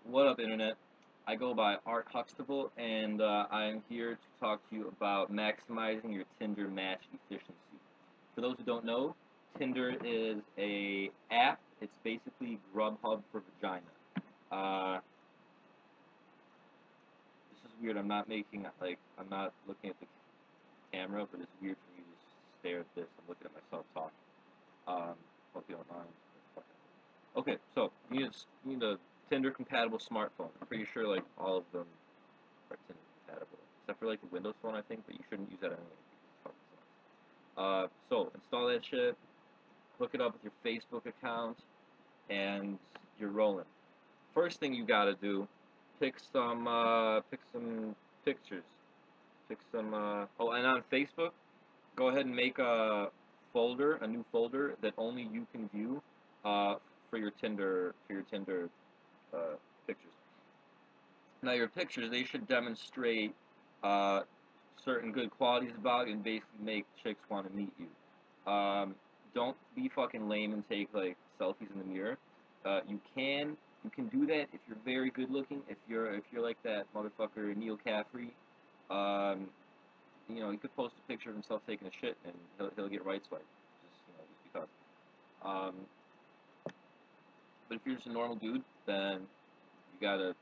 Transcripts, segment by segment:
What up, Internet? I go by Art Huxtable, and I am here to talk to you about maximizing your Tinder match efficiency. For those who don't know, Tinder is a app. It's basically Grubhub for vagina. Uh, this is weird. I'm not looking at the camera, but it's weird for me to stare at this. I'm looking at myself talking. Hope you don't mind. Okay, so you need a Tinder compatible smartphone. I'm pretty sure like all of them are Tinder compatible, except for like the Windows Phone, I think. But you shouldn't use that anyway. Because it fucking sucks. So install that shit, hook it up with your Facebook account, and you're rolling. First thing you gotta do, pick some pictures, pick some. Oh, and on Facebook, go ahead and make a new folder that only you can view, uh, for your Tinder pictures. Now your pictures, they should demonstrate uh, certain good qualities about you and basically make chicks want to meet you. Don't be fucking lame and take like selfies in the mirror. You can do that if you're very good looking. If you're like that motherfucker Neil Caffrey, um, you could post a picture of himself taking a shit and he'll get right swiped just because. Um, but if you're just a normal dude, then you gotta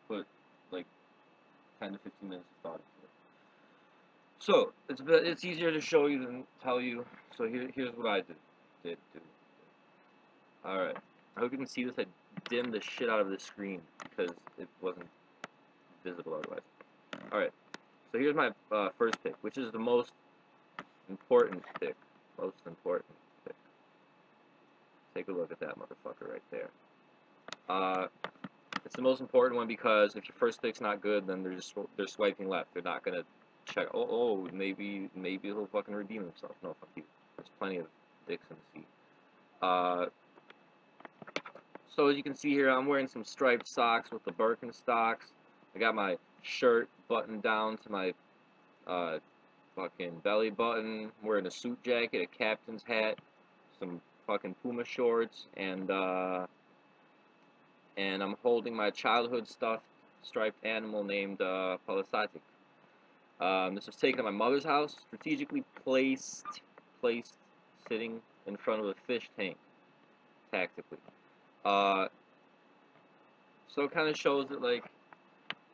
put like 10 to 15 minutes of thought into it. So it's easier to show you than tell you. So here's what I did. All right. I hope you can see this. I dimmed the shit out of this screen because it wasn't visible otherwise. All right. So here's my first pick, which is the most important pick. Most important pick. Take a look at that motherfucker right there. Uh, it's the most important one because if your first pick's not good, then they're swiping left. They're not gonna check. Maybe he'll fucking redeem himself. No, fuck you. There's plenty of dicks in the sea. Uh, so as you can see here, I'm wearing some striped socks with the Birkenstocks. I got my shirt buttoned down to my uh, fucking belly button. I'm wearing a suit jacket, a captain's hat, some fucking Puma shorts, and I'm holding my childhood stuffed striped animal named Palisatic. This was taken at my mother's house, strategically placed sitting in front of a fish tank, tactically. Uh, so it kind of shows that like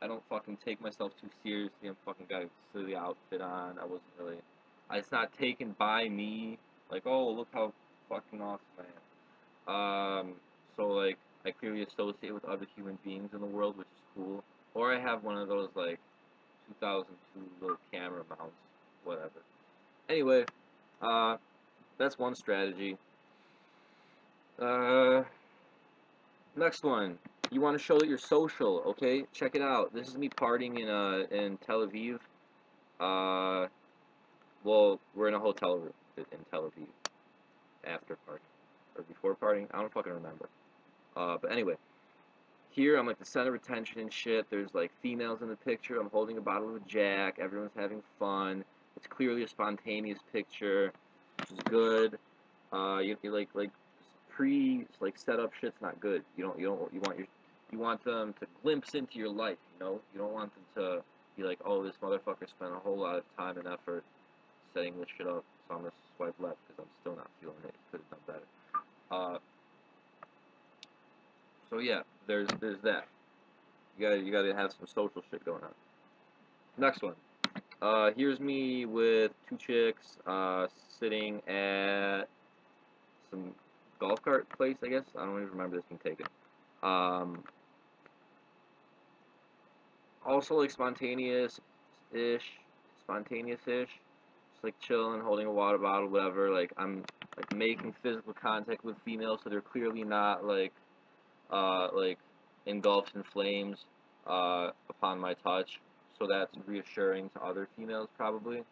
I don't fucking take myself too seriously. I'm fucking got a silly outfit on. I wasn't really. It's not taken by me. Like, oh, look how fucking awesome I am. So like I clearly associate with other human beings in the world, which is cool. Or I have one of those like 2002 little camera mounts, whatever. Anyway, uh, that's one strategy. Uh, Next one. You want to show that you're social, okay? Check it out. This is me partying in Tel Aviv. Uh, well, we're in a hotel room in Tel Aviv after partying or before partying. I don't fucking remember. But anyway, here I'm like the center of attention and shit. There's like females in the picture. I'm holding a bottle of Jack. Everyone's having fun. It's clearly a spontaneous picture, which is good. You like pre like setup shit's not good. You want them to glimpse into your life. You don't want them to be like, oh, this motherfucker spent a whole lot of time and effort setting this shit up, so I'm gonna swipe left because I'm still not feeling it. Could have done better. Uh, so yeah, there's that. You gotta have some social shit going on. Next one. Here's me with two chicks sitting at some golf cart place, I guess. I don't even remember this being taken. Um, Also like spontaneous-ish, just like chilling, holding a water bottle, whatever. Like I'm like making physical contact with females, so they're clearly not like engulfed in flames upon my touch. So that's reassuring to other females probably.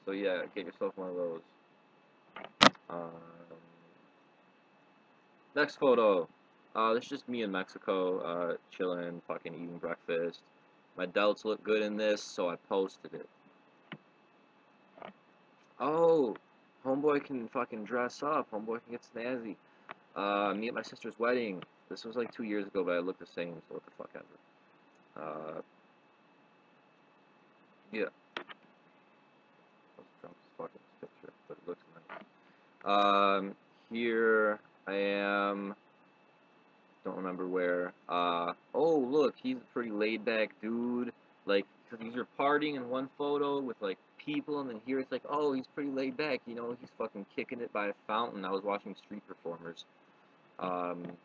So yeah, get yourself one of those. Um, Next photo. This is just me in Mexico, chilling, fucking eating breakfast. My delts look good in this, so I posted it. Oh, homeboy can fucking dress up. Homeboy can get snazzy. Me at my sister's wedding. This was like 2 years ago, but I look the same, so what the fuck ever. Yeah. Trump's fucking picture, but it looks nice. Here I am. Don't remember where. Oh look, he's a pretty laid back dude. Like, cause these are partying in one photo with like people, and then here it's like, oh, he's pretty laid back. You know, he's fucking kicking it by a fountain. I was watching street performers. Um,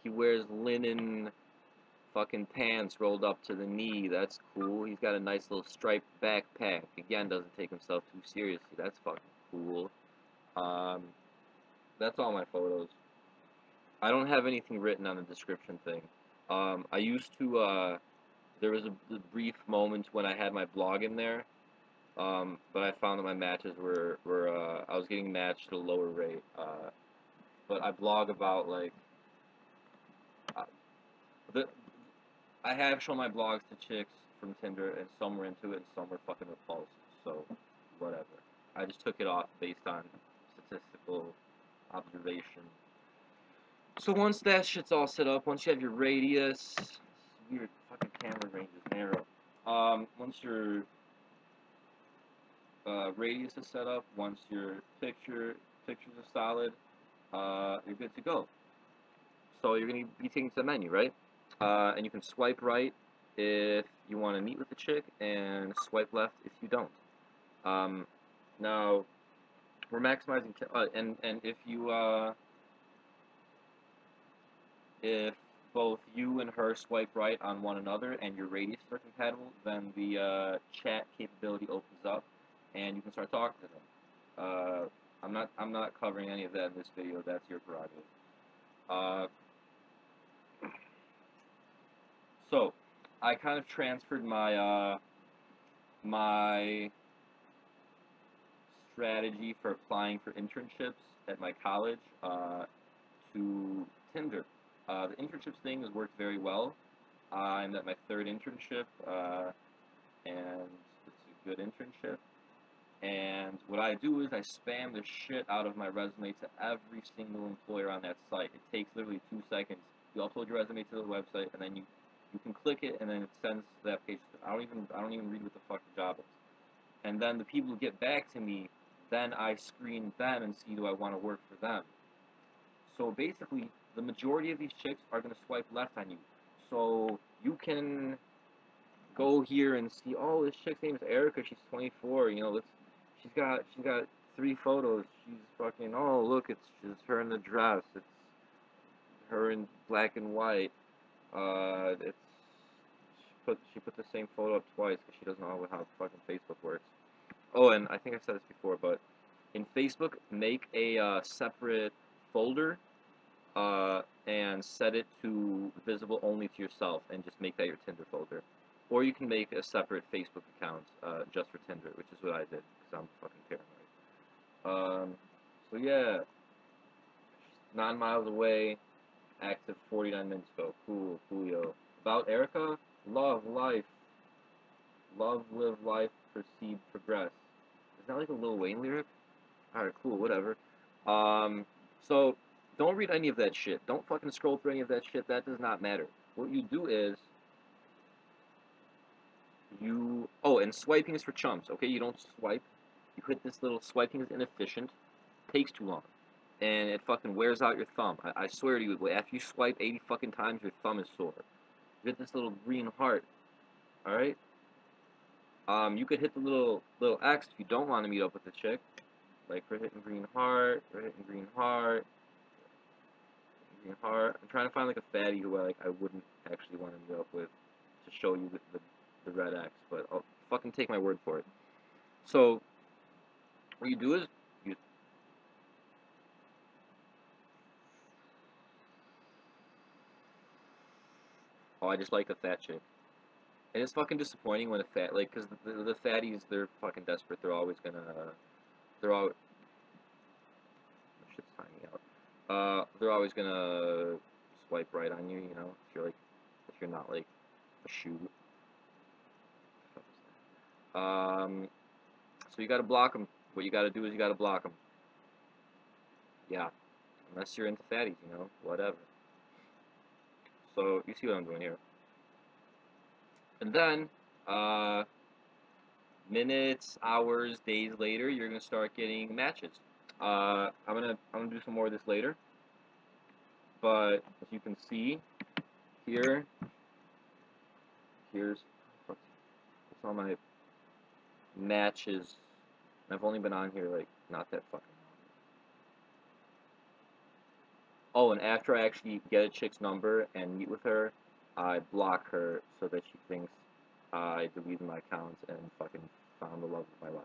he wears linen fucking pants rolled up to the knee. That's cool. He's got a nice little striped backpack. Again, doesn't take himself too seriously. That's fucking cool. Um, that's all my photos. I don't have anything written on the description thing. I used to, there was a brief moment when I had my blog in there, but I found that my matches were I was getting matched at a lower rate. But I blog about, like, uh, the, I have shown my blogs to chicks from Tinder, and some were into it, and some were fucking repulsed, so, whatever. I just took it off based on statistical observation. So once that shit's all set up, once you have your radius, this weird fucking camera range is narrow. Once your radius is set up, once your pictures are solid, you're good to go. So you're gonna be taken to the menu, right? And you can swipe right if you want to meet with the chick, and swipe left if you don't. Now we're maximizing, and if both you and her swipe right on one another and your radius are compatible, then the chat capability opens up, and you can start talking to them. I'm not covering any of that in this video. That's your prerogative. Uh, so, I kind of transferred my strategy for applying for internships at my college to Tinder. The internships thing has worked very well. I'm at my third internship, and it's a good internship. And what I do is I spam the shit out of my resume to every single employer on that site. It takes literally 2 seconds. You upload your resume to the website, and then you can click it, and then it sends the application. I don't even read what the fuck the job is. And then the people who get back to me, then I screen them and see, do I want to work for them. So basically, the majority of these chicks are gonna swipe left on you. So you can go here and see, oh, this chick's name is Erica. She's 24. You know, she's got 3 photos. She's fucking. Oh, look, it's her in the dress. It's her in black and white. It's she put the same photo up twice because she doesn't know how fucking Facebook works. Oh, and I think I said this before, but in Facebook, make a separate folder and set it to visible only to yourself, and just make that your Tinder folder. Or you can make a separate Facebook account just for Tinder, which is what I did because I'm fucking paranoid. So yeah, 9 miles away, active 49 minutes ago. Cool, coolio. About Erica, love, life, love, live, life, proceed, progress. Is that like a Lil Wayne lyric? Alright, cool, whatever. So don't read any of that shit. Don't fucking scroll through any of that shit. That does not matter. What you do is and swiping is for chumps, okay? You don't swipe. You hit this little swiping is inefficient. Takes too long. And it fucking wears out your thumb. I swear to you, after you swipe 80 fucking times, your thumb is sore. You hit this little green heart, alright? You could hit the little X if you don't want to meet up with the chick. Like, we're hitting green heart, we're hitting green heart, green heart. I'm trying to find like a fatty who I wouldn't actually want to meet up with to show you the red X, but I'll fucking take my word for it. So what you do is you I just like the fat chick. And it's fucking disappointing when a fat, like, cause the fatties, they're fucking desperate. They're all shit's timing out. They're always gonna swipe right on you, you know, if you're not like a shoe. So you gotta block them. What you gotta do is you gotta block them. Yeah, Unless you're into fatties, you know, whatever. So you see what I'm doing here. And then, uh, minutes, hours, days later, you're gonna start getting matches. I'm gonna do some more of this later, but as you can see here, here's all my matches. I've only been on here like not that fucking long. Oh, and after I actually get a chick's number and meet with her, I block her so that she thinks I deleted my account and fucking found the love of my life.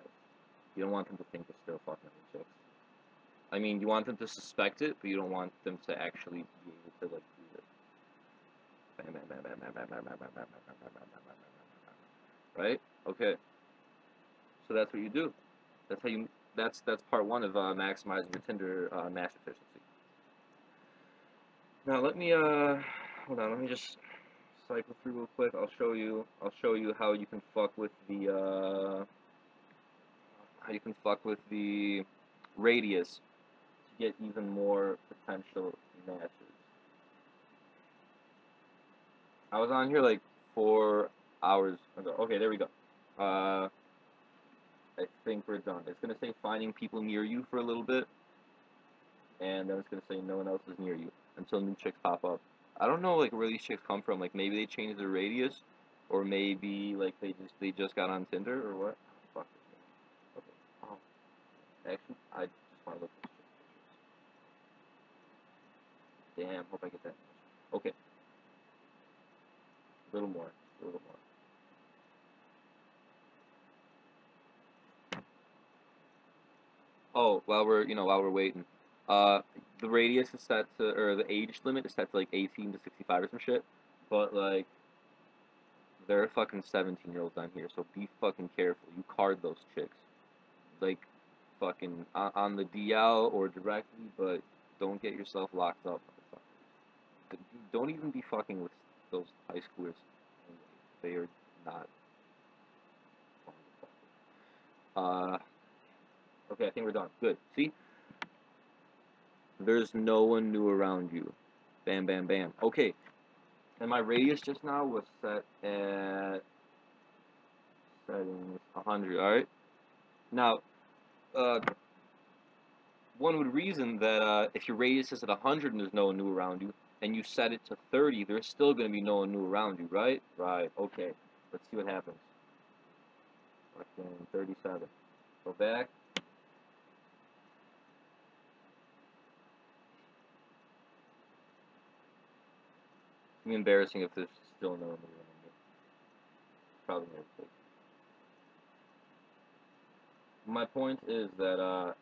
You don't want them to think you're still fucking with chicks. I mean, you want them to suspect it, but you don't want them to actually be able to like do it. Bam, bam, bam, bam, bam, bam, bam, bam, bam, bam, bam, bam, bam, bam, bam, bam, right? Okay. So that's what you do. That's how you. That's part one of maximizing your Tinder match efficiency. Now let me hold on. Let me just cycle through real quick. I'll show you. I'll show you how you can fuck with the radius to get even more potential matches. I was on here like 4 hours ago. Okay, there we go. I think we're done. It's gonna say finding people near you for a little bit, and then it's gonna say no one else is near you until new chicks pop up. I don't know like where these chicks come from. Like maybe they changed their radius, or maybe like they just got on Tinder or what. Fuck this. Okay. Oh, actually, I just want to look at this chick. Damn. Hope I get that. Okay. A little more. A little more. Oh, while we're waiting, uh, the radius is set to, or the age limit is set to like 18 to 65 or some shit. But like, there are fucking 17-year-olds on here, so be fucking careful. You card those chicks, like, fucking on the DL or directly, but don't get yourself locked up. Don't even be fucking with those high schoolers. They are not fun to fuck with. Okay, I think we're done. Good. See? There's no one new around you. Bam, bam, bam. Okay, and my radius just now was set at settings 100. All right. Now, uh, one would reason that if your radius is at 100 and there's no one new around you, and you set it to 30, there's still going to be no one new around you, right? Right. Okay. Let's see what happens. Fucking 37. Go back. It's gonna be embarrassing if there's still no one new around you. Probably never. My point is that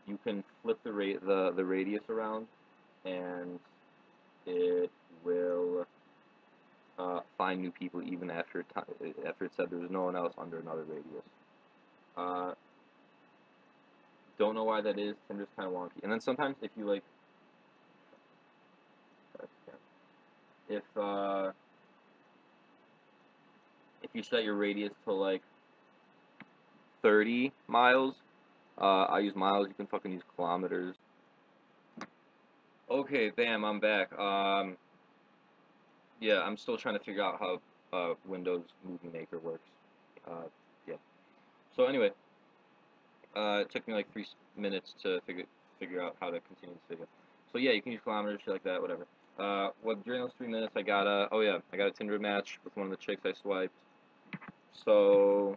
you can flip the radius around, and it will find new people even after it said there was no one else under another radius. Uh, don't know why that is. Tinder's kind of wonky. And then sometimes if you like, if uh, if you set your radius to like 30 miles, I use miles. You can fucking use kilometers. Okay, bam, I'm back. Yeah, I'm still trying to figure out how Windows Movie Maker works. Uh, yeah. So anyway, it took me like 3 minutes to figure out how to continue this video. So yeah, you can use kilometers, shit like that, whatever. Well, during those 3 minutes, I got a Tinder match with one of the chicks I swiped. So,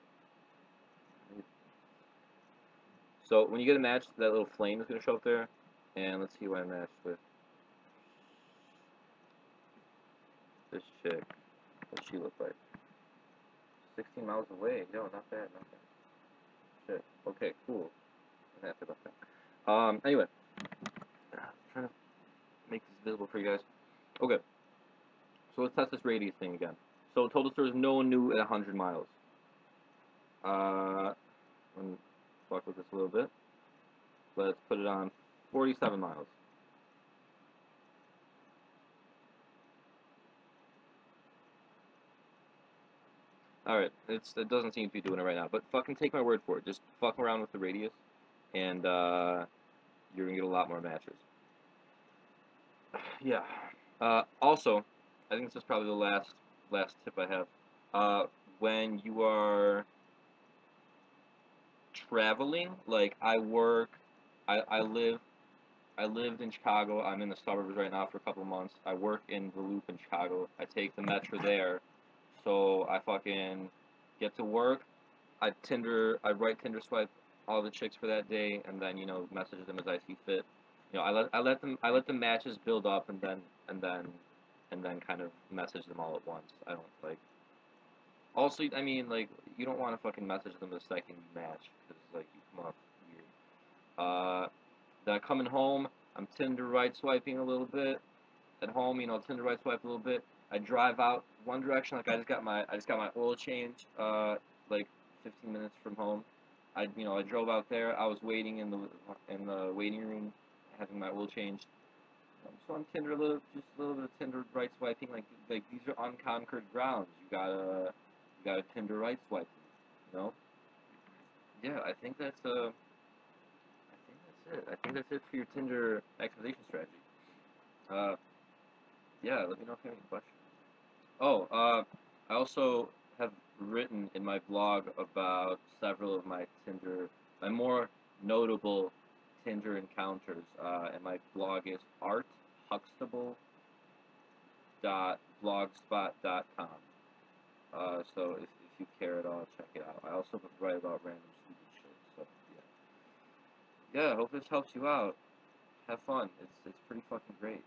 when you get a match, that little flame is gonna show up there, and let's see who I matched with. This chick. What she look like? 16 miles away. No, not bad, not bad. Shit. Okay, cool. I'm happy about that. Anyway, I'm trying to make this visible for you guys. Okay, so let's test this radius thing again. So total stores, no one new at 100 miles. Let me fuck with this a little bit. Let's put it on 47 miles. Alright, it doesn't seem to be doing it right now, but fucking take my word for it. Just fuck around with the radius, and you're gonna get a lot more matches. Yeah. Also, I think this is probably the last tip I have. When you are traveling, like I lived in Chicago. I'm in the suburbs right now for a couple of months. I work in the Loop in Chicago. I take the metro there, so I fucking get to work. I write Tinder swipe all the chicks for that day, and then message them as I see fit. I let the matches build up, and then and then kind of message them all at once. I don't like. Also, I mean, like, you don't want to fucking message them the second you match, because like you come off weird. Then coming home, I'm Tinder right swiping a little bit. At home, Tinder right swipe a little bit. I drive out one direction, like I just got my oil changed, like 15 minutes from home. I drove out there. I was waiting in the waiting room, having my oil changed. So on Tinder, just a little bit of Tinder right swiping. Like these are unconquered grounds. You gotta Tinder right swipe. You know? Yeah, I think that's it. I think that's it for your Tinder activation strategy. Uh, yeah, let me know if you have any questions. Oh, I also have written in my blog about several of my more notable Tinder encounters, and my blog is arthuxtable.blogspot.com. So if you care at all, check it out. I also write about random stupid shit. So yeah, I hope this helps you out. Have fun. It's pretty fucking great.